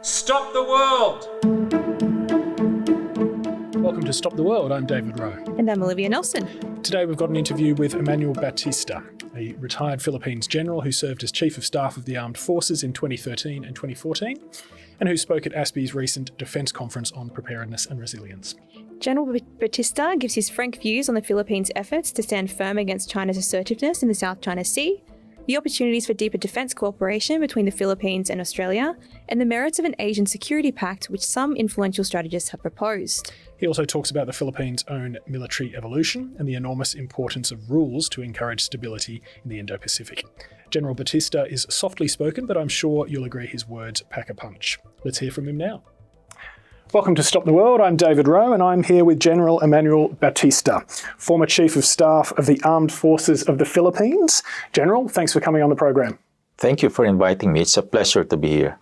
Stop the world! Welcome to Stop the World. I'm David Rowe. And I'm Olivia Nelson. Today we've got an interview with Emmanuel Bautista, a retired Philippines general who served as Chief of Staff of the Armed Forces in 2013 and 2014, and who spoke at ASPI's recent Defence Conference on Preparedness and Resilience. General Bautista gives his frank views on the Philippines' efforts to stand firm against China's assertiveness in the South China Sea, the opportunities for deeper defence cooperation between the Philippines and Australia, and the merits of an Asian security pact which some influential strategists have proposed. He also talks about the Philippines' own military evolution and the enormous importance of rules to encourage stability in the Indo-Pacific. General Bautista is softly spoken, but I'm sure you'll agree his words pack a punch. Let's hear from him now. Welcome to Stop the World. I'm David Rowe, and I'm here with General Emmanuel Bautista, former Chief of Staff of the Armed Forces of the Philippines. General, thanks for coming on the program. Thank you for inviting me. It's a pleasure to be here.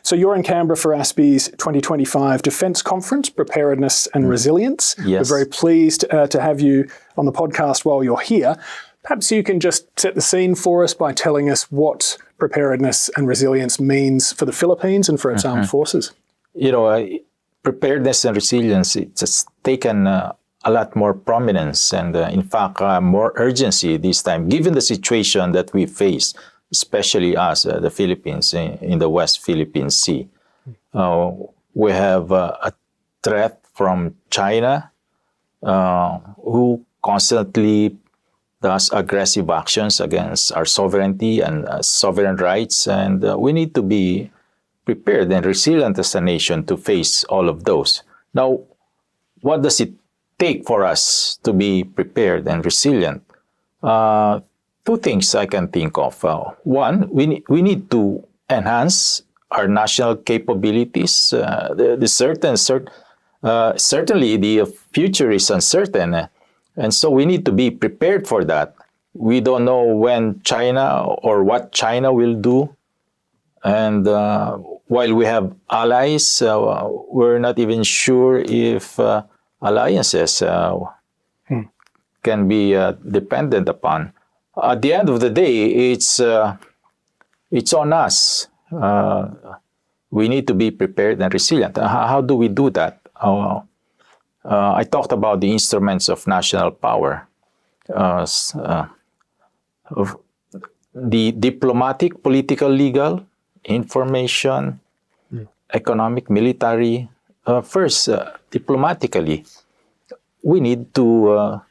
So you're in Canberra for ASPI's 2025 Defence Conference, Preparedness and Resilience. Yes. We're very pleased to have you on the podcast while you're here. Perhaps you can just set the scene for us by telling us what preparedness and resilience means for the Philippines and for its armed forces. You know, preparedness and resilience, it's just taken a lot more prominence and, in fact, more urgency this time, given the situation that we face, especially us, the Philippines, in the West Philippine Sea. We have a threat from China, who constantly does aggressive actions against our sovereignty and sovereign rights, and we need to be prepared and resilient as a nation to face all of those. Now, what does it take for us to be prepared and resilient? Two things I can think of. One, we need to enhance our national capabilities. Certainly, the future is uncertain, and so we need to be prepared for that. We don't know when China or what China will do. And while we have allies, we're not even sure if alliances can be dependent upon. At the end of the day, it's on us. We need to be prepared and resilient. How do we do that? I talked about the instruments of national power. Of the diplomatic, political, legal, information, economic, military. First, diplomatically, we need to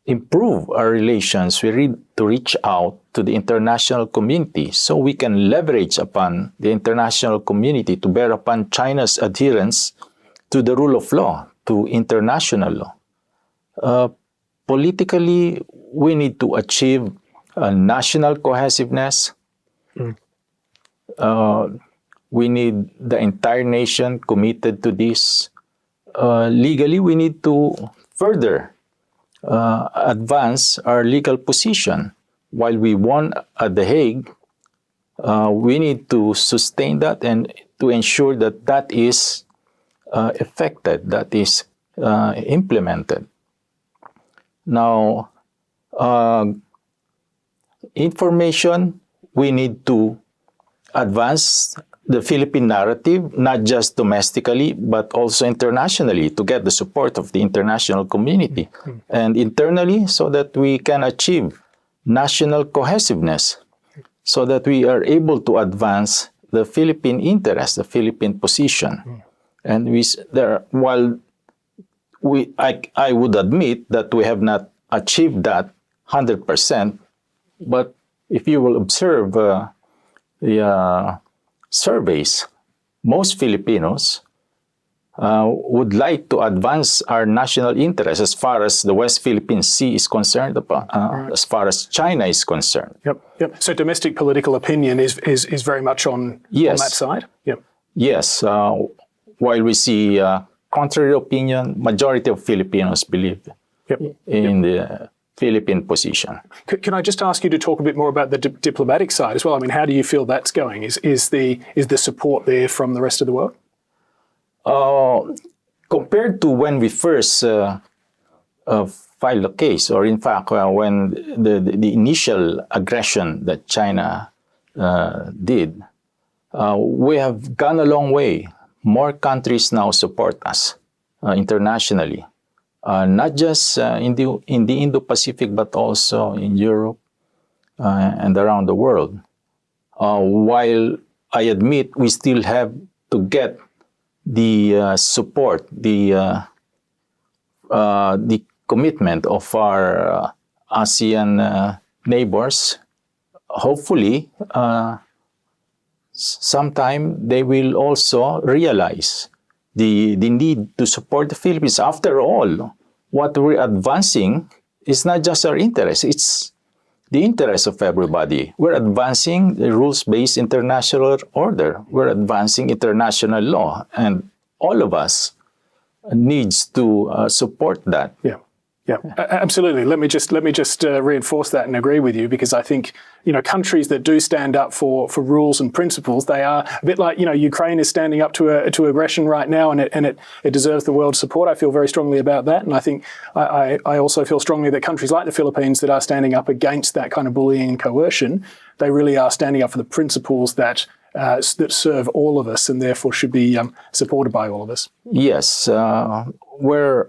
improve our relations. We need to reach out to the international community so we can leverage upon the international community to bear upon China's adherence to the rule of law, to international law. Politically, we need to achieve national cohesiveness. We need the entire nation committed to this. Legally, we need to further advance our legal position. While we won at The Hague, we need to sustain that and to ensure that that is effected, that is implemented. Now, information, we need to advance the Philippine narrative, not just domestically, but also internationally, to get the support of the international community. And internally, so that we can achieve national cohesiveness, so that we are able to advance the Philippine interest, the Philippine position. And I would admit that we have not achieved that 100%, but if you will observe the surveys, most Filipinos would like to advance our national interest as far as the West Philippine Sea is concerned, as far as China is concerned. Yep. So domestic political opinion is very much on that side? Yep. Yes. While we see contrary opinion, majority of Filipinos believe in the Philippine position. Can I just ask you to talk a bit more about the diplomatic side as well? I mean, how do you feel that's going? Is the support there from the rest of the world? Compared to when we first filed a case, or in fact, when the initial aggression that China did, We have gone a long way. More countries now support us internationally, not just in the Indo-Pacific, but also in Europe and around the world. While I admit we still have to get the support, the commitment of our ASEAN neighbors, hopefully, sometime they will also realize the need to support the Philippines. After all, what we're advancing is not just our interest, it's the interest of everybody. We're advancing the rules-based international order. We're advancing international law, and all of us needs to support that. Yeah. Yeah, absolutely. Let me just reinforce that and agree with you, because I think, countries that do stand up for rules and principles, they are a bit like, Ukraine is standing up to aggression right now, and it deserves the world's support. I feel very strongly about that, and I think I also feel strongly that countries like the Philippines that are standing up against that kind of bullying and coercion, they really are standing up for the principles that serve all of us, and therefore should be supported by all of us. Yes, we're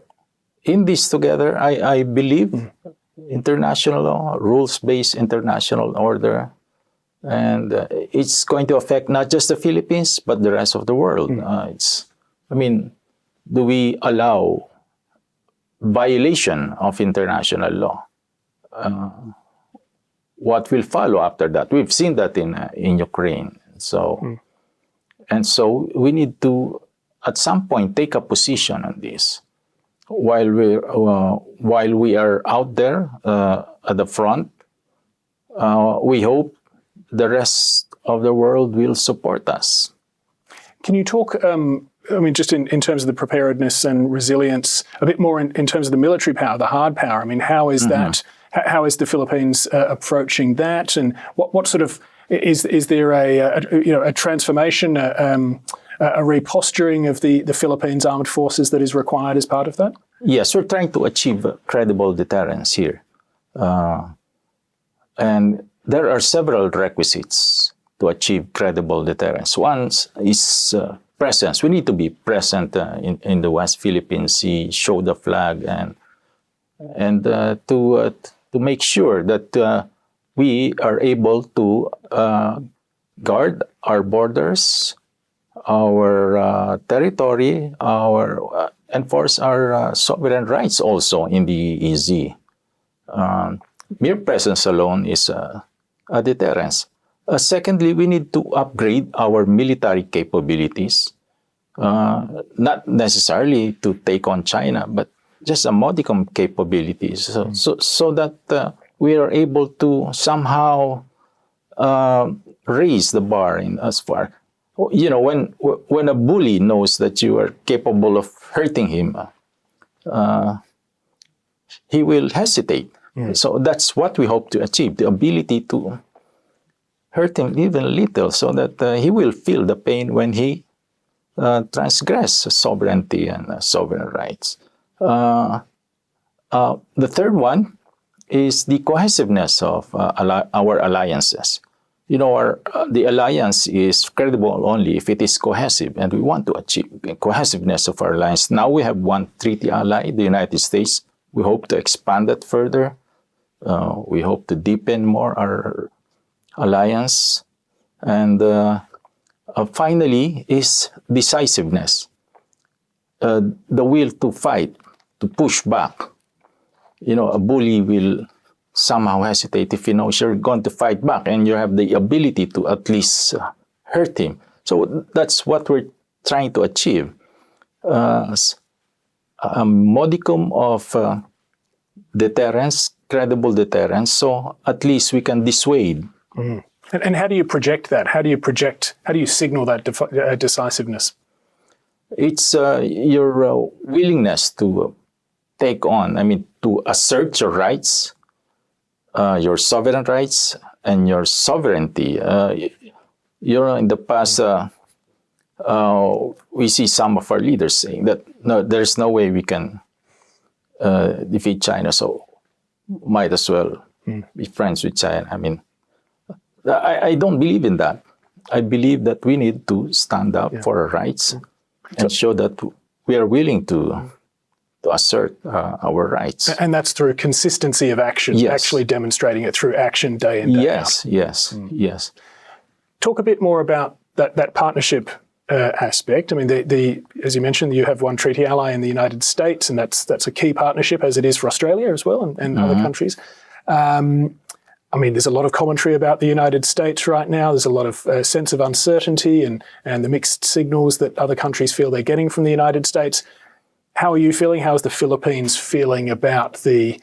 in this together. I believe international law, rules-based international order, and it's going to affect not just the Philippines, but the rest of the world. Do we allow violation of international law? What will follow after that? We've seen that in Ukraine. So we need to, at some point, take a position on this. While we are out there at the front, we hope the rest of the world will support us. Can you talk, just in terms of the preparedness and resilience, a bit more in terms of the military power, the hard power? How is that? How is the Philippines approaching that? And what sort of is there a transformation? A reposturing of the Philippines armed forces that is required as part of that? Yes, we're trying to achieve credible deterrence here. And there are several requisites to achieve credible deterrence. One is presence. We need to be present in the West Philippine Sea, show the flag, and to make sure that we are able to guard our borders, our territory, enforce our sovereign rights also in the EEZ. Mere presence alone is a deterrence. Secondly, we need to upgrade our military capabilities, not necessarily to take on China, but just a modicum capabilities, so that we are able to somehow raise the bar in as far. When a bully knows that you are capable of hurting him, he will hesitate. So that's what we hope to achieve, the ability to hurt him even a little, so that he will feel the pain when he transgress sovereignty and sovereign rights. The third one is the cohesiveness of our alliances. The alliance is credible only if it is cohesive, and we want to achieve the cohesiveness of our alliance. Now we have one treaty ally, the United States. We hope to expand that further. We hope to deepen more our alliance. And finally is decisiveness, the will to fight, to push back. A bully will somehow hesitate if he knows you're going to fight back and you have the ability to at least hurt him. So that's what we're trying to achieve. A modicum of deterrence, credible deterrence, so at least we can dissuade. And how do you project that? How do you signal that decisiveness? It's your willingness to take on, to assert your rights, your sovereign rights, and your sovereignty. In the past, we see some of our leaders saying that, no, there's no way we can defeat China, so might as well be friends with China. I don't believe in that. I believe that we need to stand up for our rights and show that we are willing to assert our rights. And that's through consistency of action, actually demonstrating it through action day in, day out. Yes. Talk a bit more about that partnership aspect. I mean, as you mentioned, you have one treaty ally in the United States, and that's a key partnership, as it is for Australia as well, and other countries. I mean, there's a lot of commentary about the United States right now. There's a lot of sense of uncertainty and the mixed signals that other countries feel they're getting from the United States. How are you feeling? How is the Philippines feeling about the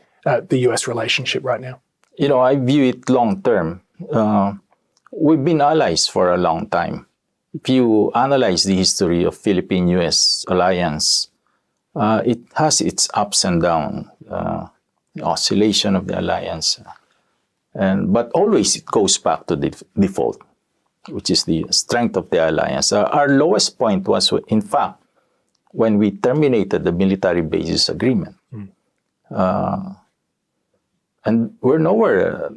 US relationship right now? You know, I view it long term. We've been allies for a long time. If you analyze the history of Philippine-US alliance, it has its ups and downs, oscillation of the alliance. But always it goes back to the default, which is the strength of the alliance. Our lowest point was, in fact, when we terminated the military bases agreement. And we're nowhere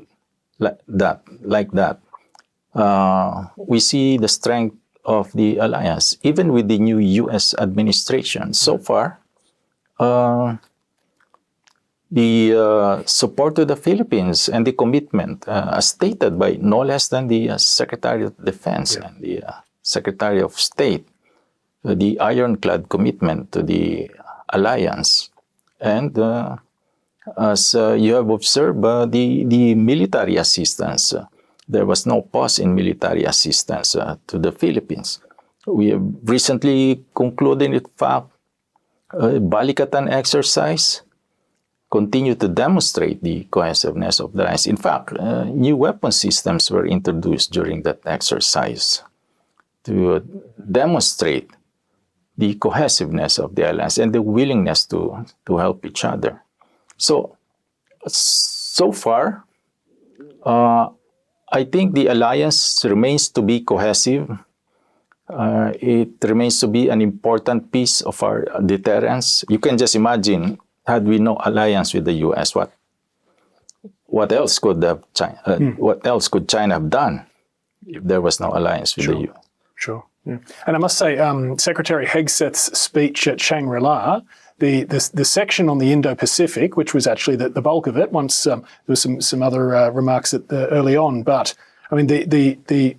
like that. We see the strength of the alliance, even with the new U.S. administration. So far, the support to the Philippines and the commitment, as stated by no less than the Secretary of Defense and the Secretary of State, the ironclad commitment to the alliance. And as you have observed, the military assistance, there was no pause in military assistance to the Philippines. We have recently concluded, in fact, a Balikatan exercise, continue to demonstrate the cohesiveness of the alliance. In fact, new weapon systems were introduced during that exercise to demonstrate the cohesiveness of the alliance and the willingness to help each other. So far, I think the alliance remains to be cohesive. It remains to be an important piece of our deterrence. You can just imagine, had we no alliance with the U.S., what else could China have done if there was no alliance with the U.S.? Sure. Yeah. And I must say, Secretary Hegseth's speech at Shangri-La, the section on the Indo-Pacific, which was actually the bulk of it, once there was some other remarks early on, but I mean the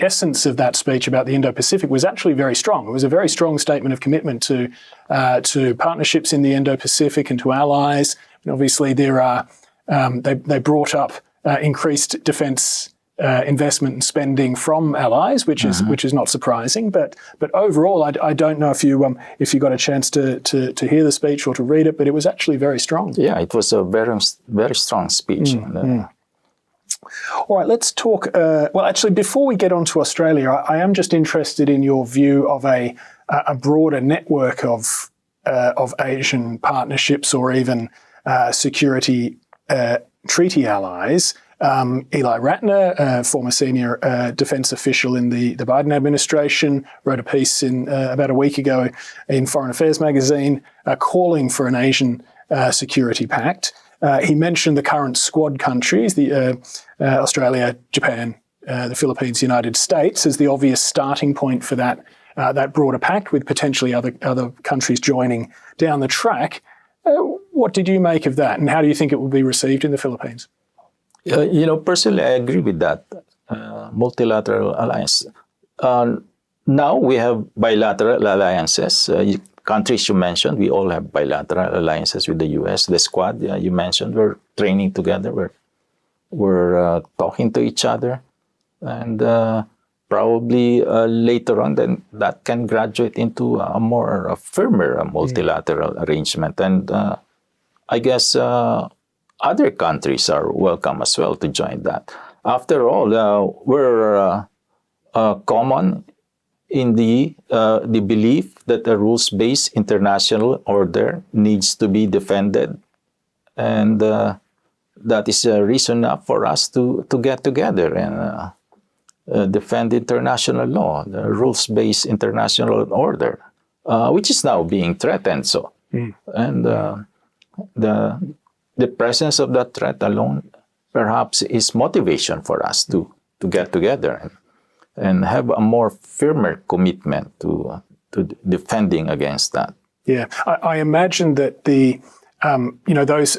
essence of that speech about the Indo-Pacific was actually very strong. It was a very strong statement of commitment to partnerships in the Indo-Pacific and to allies. And obviously, there are they brought up increased defence investment and spending from allies, which is not surprising. But overall, I don't know if you got a chance to hear the speech or to read it, but it was actually very strong. Yeah, it was a very very strong speech. All right, let's talk. Well, actually, before we get on to Australia, I am just interested in your view of a broader network of Asian partnerships or even security treaty allies. Eli Ratner, former senior defense official in the Biden administration, wrote a piece about a week ago in Foreign Affairs magazine calling for an Asian security pact. He mentioned the current Squad countries, the Australia, Japan, the Philippines, United States, as the obvious starting point for that broader pact, with potentially other countries joining down the track. What did you make of that, and how do you think it will be received in the Philippines? Personally, I agree with that multilateral alliance. Now we have bilateral alliances. Countries you mentioned, we all have bilateral alliances with the U.S. The Squad you mentioned, we're training together. We're talking to each other, and probably later on, then that can graduate into a firmer multilateral arrangement. And I guess other countries are welcome as well to join that. After all, we're common in the belief that a rules-based international order needs to be defended, and that is a reason enough for us to get together and defend international law, the rules-based international order, which is now being threatened. And the presence of that threat alone perhaps is motivation for us to get together and have a more firmer commitment to defending against that. Yeah, I imagine that the those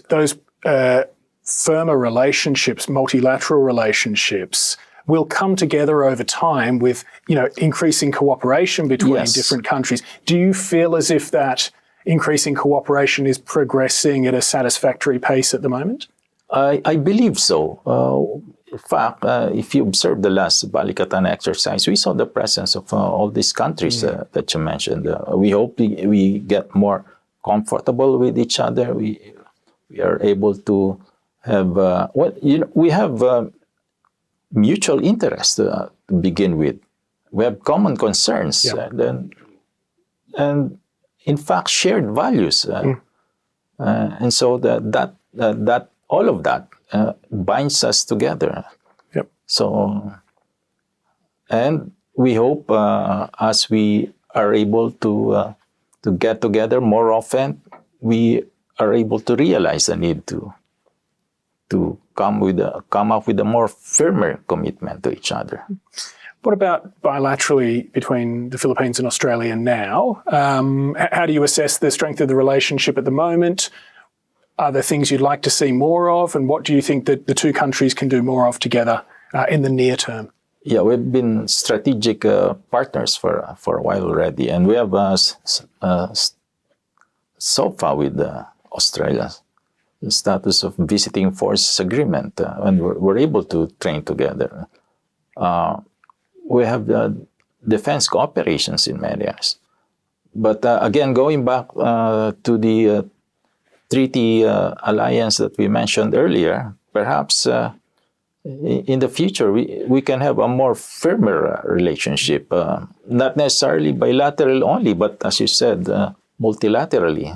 firmer relationships, multilateral relationships, will come together over time with increasing cooperation between different countries. Do you feel as if that increasing cooperation is progressing at a satisfactory pace at the moment? I believe so. In fact, if you observe the last Balikatan exercise, we saw the presence of all these countries that you mentioned. We hope we get more comfortable with each other. We are able to have we have mutual interest to begin with. We have common concerns, and in fact shared values, and so that all of that binds us together. Yep. So, and we hope as we are able to get together more often, we are able to realize the need to come up with a more firmer commitment to each other. What about bilaterally between the Philippines and Australia now? How do you assess the strength of the relationship at the moment? Are there things you'd like to see more of? And what do you think that the two countries can do more of together in the near term? Yeah, we've been strategic partners for a while already. And we have so far with Australia the status of visiting forces agreement, and we're able to train together. We have defense cooperations in many areas. But again, going back to the treaty alliance that we mentioned earlier, perhaps in the future we can have a more firmer relationship, not necessarily bilateral only, but as you said, multilaterally.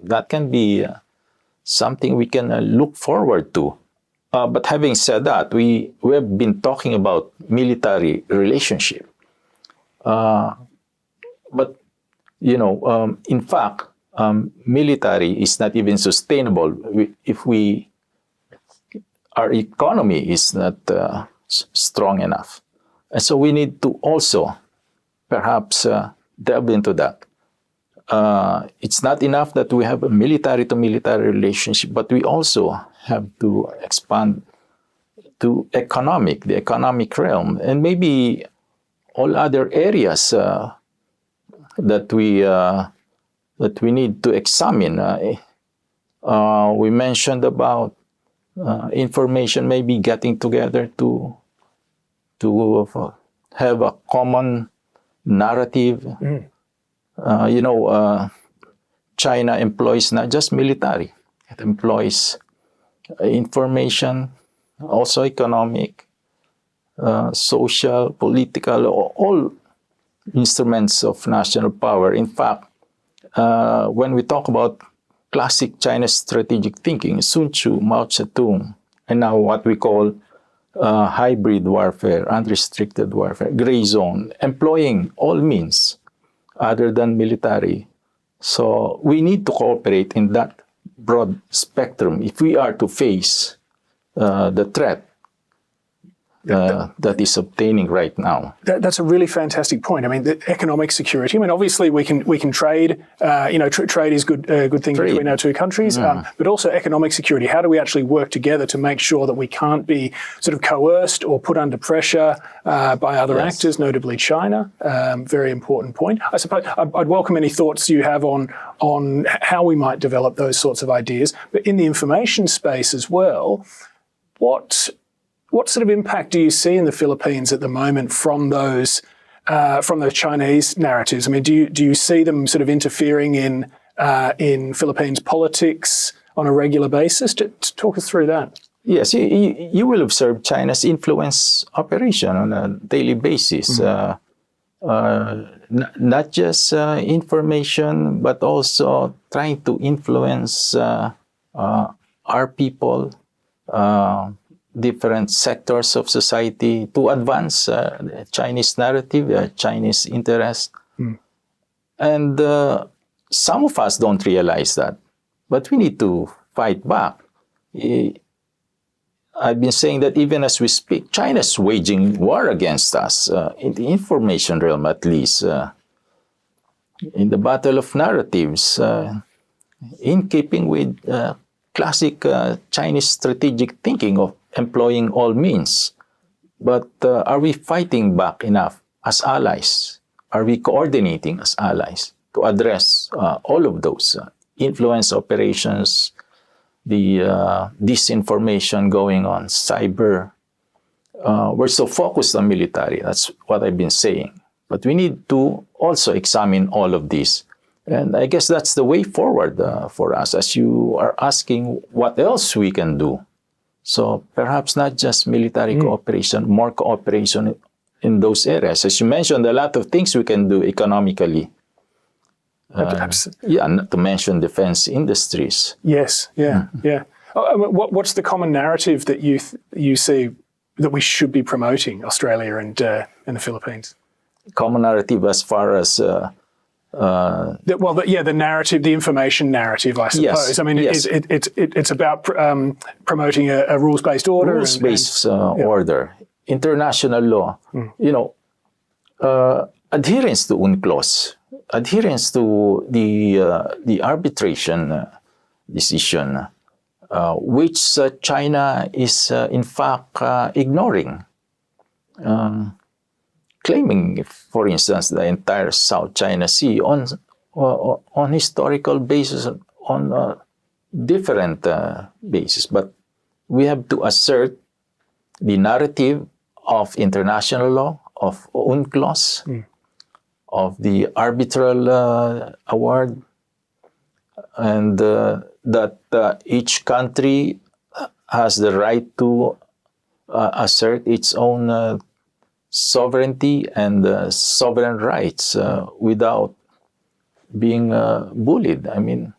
That can be something we can look forward to. But having said that, we have been talking about military relationship. But in fact, military is not even sustainable if our economy is not strong enough. And so we need to also perhaps delve into that. It's not enough that we have a military-to-military relationship, but we also have to expand to the economic realm, and maybe all other areas that we need to examine. We mentioned about information, maybe getting together to have a common narrative. China employs not just military; it employs information, also economic, social, political, all instruments of national power. In fact, when we talk about classic Chinese strategic thinking, Sun Tzu, Mao Zedong, and now what we call hybrid warfare, unrestricted warfare, gray zone, employing all means other than military. So we need to cooperate in that broad spectrum if we are to face the threat that is obtaining right now. That's a really fantastic point. I mean, the economic security. I mean, obviously we can trade. Trade is good thing between our two countries. But also economic security. How do we actually work together to make sure that we can't be sort of coerced or put under pressure by other actors, notably China? Very important point. I suppose I'd welcome any thoughts you have on how we might develop those sorts of ideas. But in the information space as well, what sort of impact do you see in the Philippines at the moment from those Chinese narratives? I mean, do you see them sort of interfering in Philippines politics on a regular basis? To talk us through that. Yes, you will observe China's influence operation on a daily basis. Not just information, but also trying to influence our people, different sectors of society to advance the Chinese narrative, Chinese interest. And some of us don't realize that, but we need to fight back. I've been saying that even as we speak, China's waging war against us, in the information realm at least, in the battle of narratives, in keeping with classic Chinese strategic thinking of employing all means. But are we fighting back enough as allies? Are we coordinating as allies to address all of those influence operations, the disinformation going on, cyber? We're so focused on military. That's what I've been saying. But we need to also examine all of this. And I guess that's the way forward for us, as you are asking what else we can do. So perhaps not just military cooperation, more cooperation in those areas. As you mentioned, a lot of things we can do economically. Yeah, not to mention defense industries. Yes, yeah, yeah. What's the common narrative that you see that we should be promoting, Australia and the Philippines? Common narrative as far as... the narrative, the information narrative, I suppose. Yes, I mean, yes. it's about promoting a rules-based order. Rules-based order, international law. You know, adherence to UNCLOS, adherence to the arbitration decision, which China is in fact ignoring. Claiming, for instance, the entire South China Sea on historical basis, on different basis. But we have to assert the narrative of international law, of UNCLOS, of the arbitral award, and that each country has the right to assert its own sovereignty and sovereign rights without being bullied. I mean,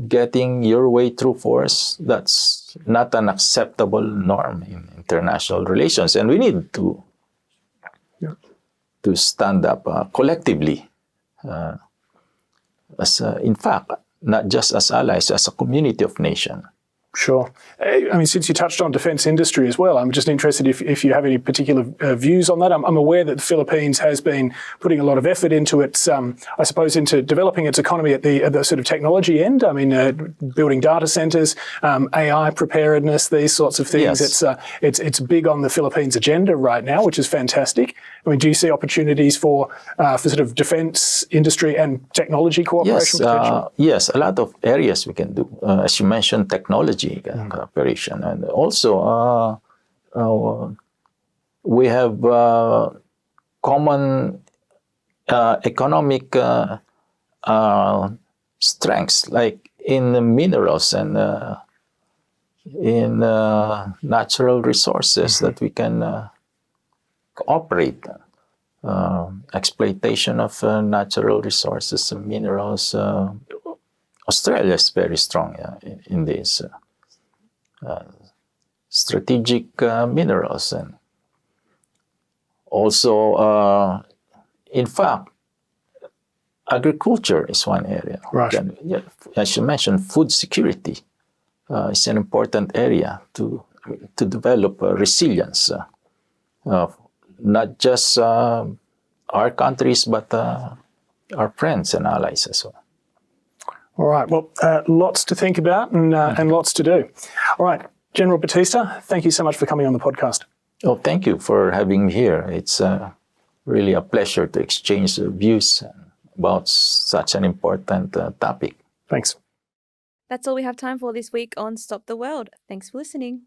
getting your way through force, that's not an acceptable norm in international relations. And we need to stand up collectively, as in fact, not just as allies, as a community of nations. Sure. I mean, since you touched on defence industry as well, I'm just interested if you have any particular views on that. I'm aware that the Philippines has been putting a lot of effort into its, I suppose, into developing its economy at the sort of technology end. I mean, building data centres, AI preparedness, these sorts of things. Yes. It's big on the Philippines agenda right now, which is fantastic. I mean, do you see opportunities for sort of defence industry and technology cooperation? Yes, a lot of areas we can do. As you mentioned, technology cooperation, and also we have common economic strengths, like in minerals and in natural resources that we can cooperate. Exploitation of natural resources and minerals. Australia is very strong in this. Strategic minerals, and also, in fact, agriculture is one area. Right. As you mentioned, food security is an important area to develop resilience, not just our countries, but our friends and allies as well. All right. Well, lots to think about and lots to do. All right. General Bautista, thank you so much for coming on the podcast. Oh, thank you for having me here. It's really a pleasure to exchange views about such an important topic. Thanks. That's all we have time for this week on Stop the World. Thanks for listening.